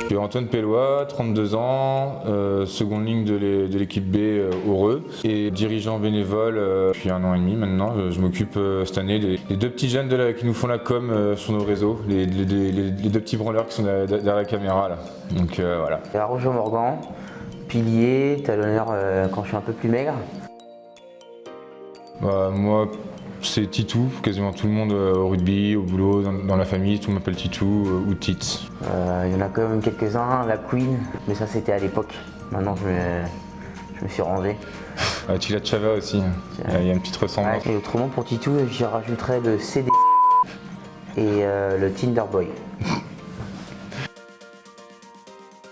Je suis Antoine Pellois, 32 ans, seconde ligne de l'équipe B Heureux et dirigeant bénévole depuis 1 an et demi maintenant. Je m'occupe cette année des deux petits jeunes qui nous font la com sur nos réseaux, les deux petits branleurs qui sont derrière la caméra là. Donc voilà. Roger Morgan, pilier, talonneur quand je suis un peu plus maigre. Moi, c'est Titou, quasiment tout le monde au rugby, au boulot, dans la famille, tout le monde m'appelle Titou ou Tits. Il y en a quand même quelques-uns, la Queen, mais ça c'était à l'époque. Maintenant je me suis rangé. Tila Chava aussi, il y a une petite ressemblance. Ouais, et autrement pour Titou, j'y rajouterais le CD et le Tinder Boy.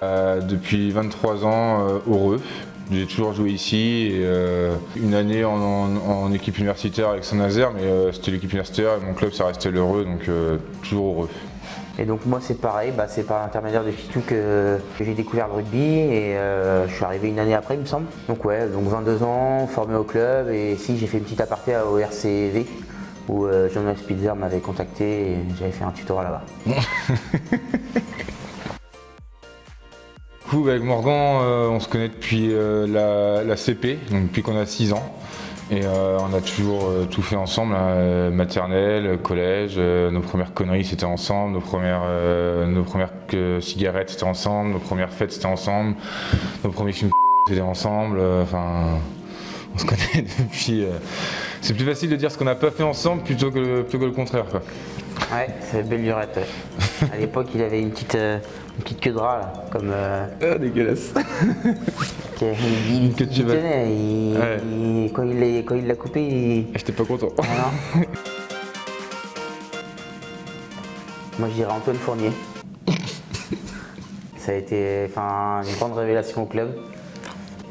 Depuis 23 ans, Heureux. J'ai toujours joué ici, et, une année en équipe universitaire avec Saint-Nazaire, mais c'était l'équipe universitaire et mon club ça restait l'Heureux, donc toujours Heureux. Et donc moi c'est pareil, c'est par l'intermédiaire de Titou que j'ai découvert le rugby et je suis arrivé une année après il me semble. Donc ouais, donc 22 ans, formé au club et si j'ai fait une petite aparté au RCV où Jonas Spitzer m'avait contacté et j'avais fait un tutorat là-bas. Avec Morgan, on se connaît depuis la CP, donc depuis qu'on a 6 ans. Et on a toujours tout fait ensemble, hein, maternelle, collège, nos premières conneries c'était ensemble, nos premières cigarettes c'était ensemble, nos premières fêtes c'était ensemble, nos premiers films c'était ensemble, enfin on se connaît depuis... c'est plus facile de dire ce qu'on n'a pas fait ensemble plutôt que le contraire, quoi. Ouais, c'est belle lurette. Ouais. À l'époque il avait une petite queue de rat là, comme... dégueulasse. Il tenait, ouais. Quand il l'a coupé, j'étais pas content. Voilà. Moi je dirais Antoine Fournier. Ça a été une grande révélation au club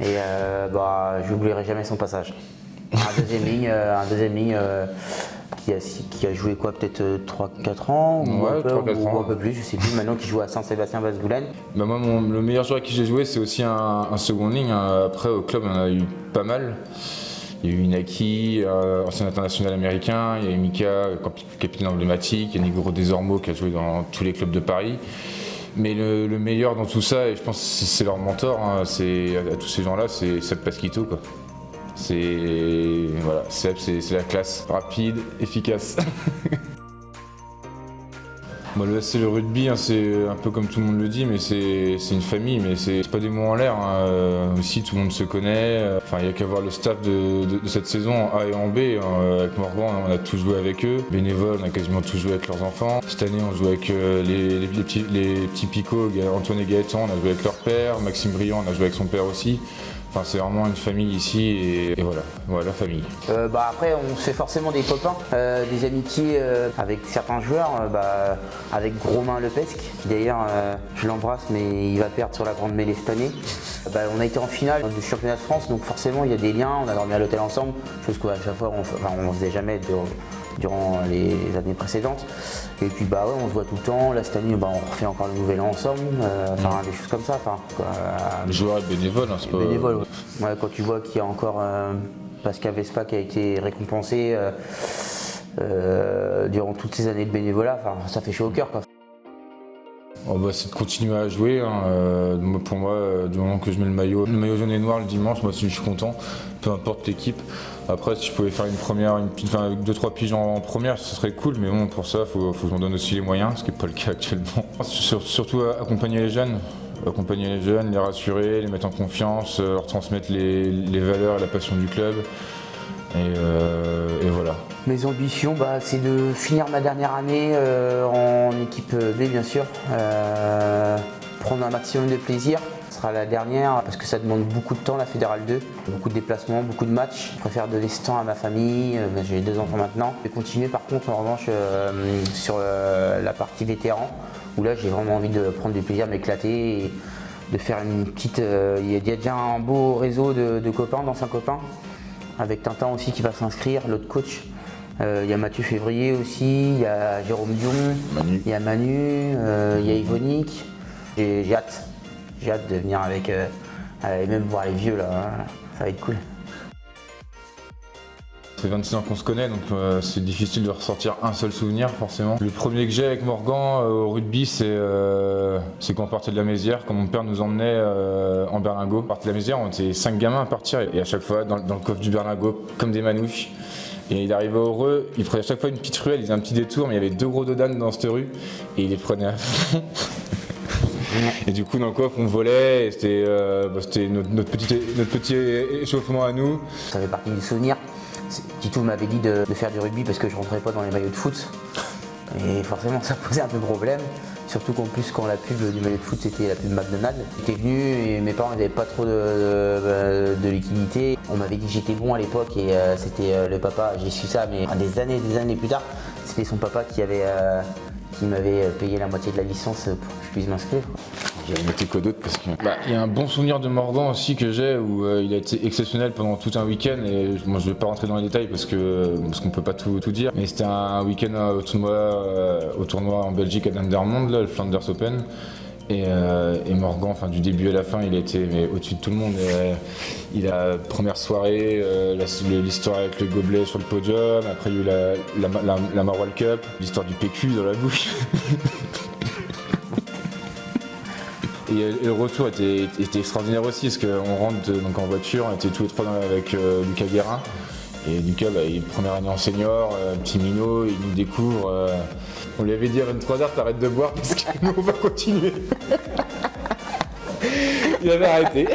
et j'oublierai jamais son passage. Un deuxième ligne qui a joué quoi, peut-être 3-4 ans ou un peu plus, je sais plus, maintenant qui joue à Saint-Sébastien-Basse-Goulaine. Moi, le meilleur joueur avec qui j'ai joué, c'est aussi un second ligne. Après, au club, on en a eu pas mal. Il y a eu Inaki, ancien international américain, il y a eu Mika, capitaine emblématique, il y a Negro Desormeaux qui a joué dans tous les clubs de Paris. Mais le meilleur dans tout ça, et je pense que c'est leur mentor, hein, à tous ces gens-là, c'est Seb Pasquito, quoi. Voilà, Seb, c'est la classe, rapide, efficace. Le SC, le rugby, hein, c'est un peu comme tout le monde le dit, mais c'est une famille, mais c'est pas des mots en l'air. Hein. Aussi, tout le monde se connaît. Il n'y a qu'à voir le staff de cette saison en A et en B. Avec Morgan, on a tous joué avec eux. Bénévoles, on a quasiment tous joué avec leurs enfants. Cette année, on joue avec les petits picots, Antoine et Gaëtan, on a joué avec leur père. Maxime Briand, on a joué avec son père aussi. C'est vraiment une famille ici et voilà, la famille. Après, on se fait forcément des copains, des amitiés avec certains joueurs, avec Romain Lepesque. D'ailleurs, je l'embrasse, mais il va perdre sur la Grande Mêlée cette année. On a été en finale du championnat de France, donc forcément, il y a des liens. On a dormi à l'hôtel ensemble, chose qu'à chaque fois, on ne faisait jamais durant les années précédentes. Et puis on se voit tout le temps. Là cette année on refait encore le nouvel an ensemble, des choses comme ça. Les joueurs et bénévoles, hein, c'est pas... Bénévoles, ouais. Quand tu vois qu'il y a encore Pascal Vespa qui a été récompensé durant toutes ces années de bénévolat, ça fait chaud au cœur, quoi. C'est de continuer à jouer. Hein. Pour moi, du moment que je mets le maillot jaune et noir le dimanche, moi je suis content, peu importe l'équipe. Après, si je pouvais faire 2-3 piges en première, ce serait cool, mais bon, pour ça, il faut que je m'en donne aussi les moyens, ce qui n'est pas le cas actuellement. Surtout accompagner les jeunes, les rassurer, les mettre en confiance, leur transmettre les valeurs et la passion du club. Et voilà. Mes ambitions, c'est de finir ma dernière année en équipe B, bien sûr, prendre un maximum de plaisir. Ce sera la dernière parce que ça demande beaucoup de temps, la Fédérale 2, beaucoup de déplacements, beaucoup de matchs. Je préfère donner ce temps à ma famille, j'ai 2 enfants maintenant. Je vais continuer par contre en revanche sur la partie vétéran, où là j'ai vraiment envie de prendre du plaisir, m'éclater et de faire une petite... Il y a déjà un beau réseau de copains, d'anciens copains, avec Tintin aussi qui va s'inscrire, l'autre coach. Il y a Mathieu Février aussi, il y a Jérôme Dion, il y a Manu, il y a Yvonique. J'ai hâte de venir avec, et même voir les vieux là, ça va être cool. fait 26 ans qu'on se connaît, donc c'est difficile de ressortir un seul souvenir forcément. Le premier que j'ai avec Morgan au rugby, c'est quand on partait de la Mézières, quand mon père nous emmenait en berlingot. On partait de la Mézières, on était 5 gamins à partir, et à chaque fois dans le coffre du berlingot, comme des manouches. Et il arrivait au Reux, il prenait à chaque fois une petite ruelle, il faisait un petit détour, mais il y avait 2 gros dodanes dans cette rue, et il les prenait à fond. Et du coup, dans le coffre, on volait, et c'était notre petit échauffement à nous. Ça fait partie du souvenir. Titou m'avait dit de faire du rugby parce que je rentrais pas dans les maillots de foot. Et forcément, ça posait un peu problème. Surtout qu'en plus, quand la pub du maillot de foot, c'était la pub McDonald's. J'étais venu et mes parents n'avaient pas trop de liquidité. On m'avait dit que j'étais bon à l'époque et c'était le papa, j'ai su ça, mais des années plus tard, c'était son papa qui m'avait payé la moitié de la licence pour que je puisse m'inscrire. J'avais noté quoi d'autre parce que il y a un bon souvenir de Morgan aussi que j'ai où il a été exceptionnel pendant tout un week-end et moi je vais pas rentrer dans les détails parce qu'on peut pas tout dire, mais c'était un week-end au tournoi en Belgique à Dendermonde, là, le Flanders Open. Et Morgan, enfin, du début à la fin, il a été au-dessus de tout le monde. Il a première soirée, l'histoire avec le gobelet sur le podium. Après, il y a eu la Marwal Cup, l'histoire du PQ dans la bouche. Et le retour était extraordinaire aussi, parce qu'on rentre donc en voiture, on était tous les trois avec Lucas Guérin. Et Lucas, il est première année en senior, petit minot, il nous découvre. On lui avait dit à 23h, t'arrêtes de boire parce que nous on va continuer. Il avait arrêté.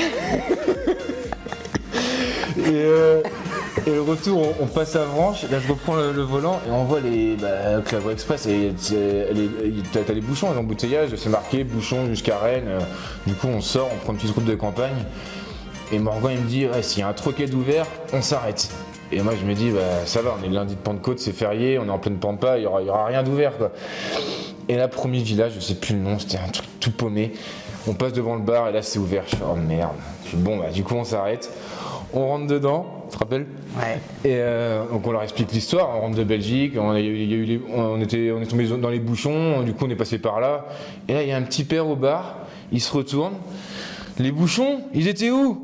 Et le retour, on passe à Vranches, là je reprends le volant et on voit que la voie express, t'as les bouchons, les embouteillages, c'est marqué bouchons jusqu'à Rennes. Du coup on sort, on prend une petite route de campagne. Et Morgan il me dit, ouais, s'il y a un troquet d'ouvert, on s'arrête. Et moi je me dis, ça va, on est le lundi de Pentecôte, c'est férié, on est en pleine pampa, il y aura rien d'ouvert quoi. Et là, premier village, je sais plus le nom, c'était un truc tout paumé. On passe devant le bar et là c'est ouvert, je fais oh merde. Je dis, bon du coup on s'arrête, on rentre dedans, tu te rappelles? Ouais. Et donc on leur explique l'histoire, on rentre de Belgique, on est tombé dans les bouchons, du coup on est passé par là. Et là il y a un petit père au bar, il se retourne, les bouchons, ils étaient où?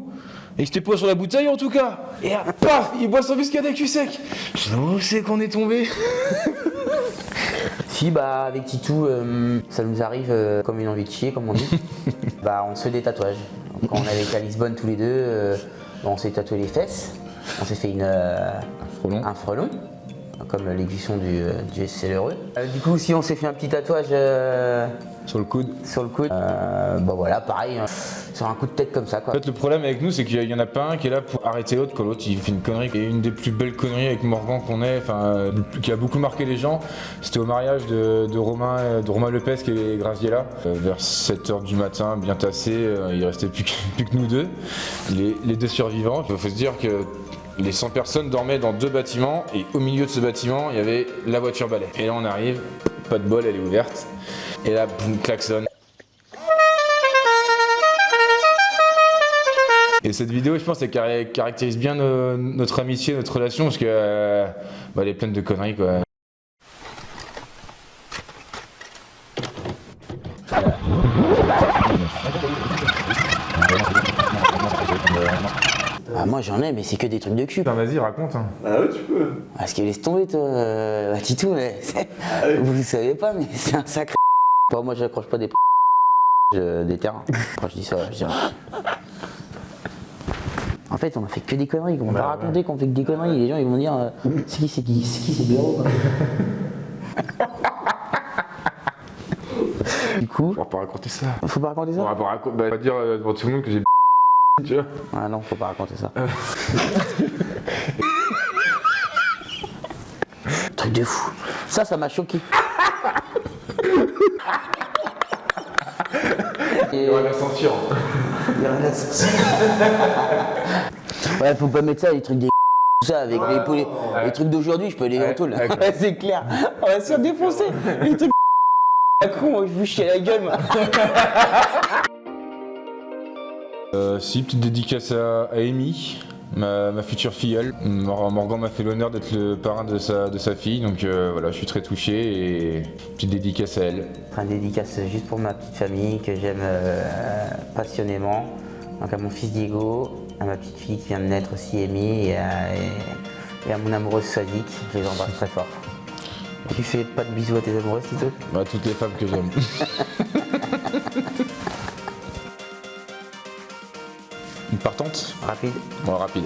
Et il s'était pas sur la bouteille en tout cas. Et là, paf, il boit son biscuit avec cul sec. Je dis, où c'est qu'on est tombé? Si, avec Titou, ça nous arrive comme une envie de chier, comme on dit. On se fait des tatouages. Quand on avait été à Lisbonne tous les deux, on s'est tatoué les fesses. On s'est fait un frelon, comme l'exécution du SC L'Heureux. Du coup, si on s'est fait un petit tatouage sur le coude. Voilà, pareil, sur un coup de tête comme ça quoi. En fait, le problème avec nous, c'est qu'il y en a pas un qui est là pour arrêter l'autre quand l'autre il fait une connerie. Et une des plus belles conneries avec Morgan qu'on ait, qui a beaucoup marqué les gens, c'était au mariage de Romain Lepez qui est Graziella. Vers 7h du matin, bien tassé, il restait plus que nous deux, les deux survivants. Il faut se dire que les 100 personnes dormaient dans 2 bâtiments et au milieu de ce bâtiment, il y avait la voiture balai. Et là on arrive, pas de bol, elle est ouverte. Et là, boum, klaxon. Et cette vidéo, je pense, elle caractérise bien notre amitié, notre relation, parce que elle est pleine de conneries, quoi. Moi j'en ai, mais c'est que des trucs de cul. Vas-y, raconte. Hein. Ah ouais, tu peux. Parce que laisse tomber toi, Titou, vous le savez pas, mais c'est un sacré. Moi j'accroche pas des terrains. Quand je dis ça, je dirais. En fait, on a fait que des conneries. On va raconter qu'on fait que des conneries. Les gens ils vont dire c'est qui c'est Blaireau. Du coup. On va pas raconter ça. Faut pas raconter ça. On va pas dire devant tout le monde que j'ai tu vois. Ah non, faut pas raconter ça. Truc de fou. Ça m'a choqué. Il y aura l'ascension. Ouais, faut pas mettre ça, les trucs des tout ça avec les trucs d'aujourd'hui, je peux les en tôle. Ouais, c'est clair. On va se faire défoncer. Les trucs con, je vous chier la gueule, moi. Si, petite dédicace à Amy, ma future filleule. Morgan m'a fait l'honneur d'être le parrain de sa fille, donc voilà, je suis très touché et petite dédicace à elle. Une dédicace juste pour ma petite famille que j'aime passionnément. Donc à mon fils Diego, à ma petite fille qui vient de naître aussi, Amy, et et à mon amoureuse Sadique, je les embrasse très fort. Tu fais pas de bisous à tes amoureuses, Tito? Bah, toutes les femmes que j'aime. Une partante? Rapide. Bon, rapide.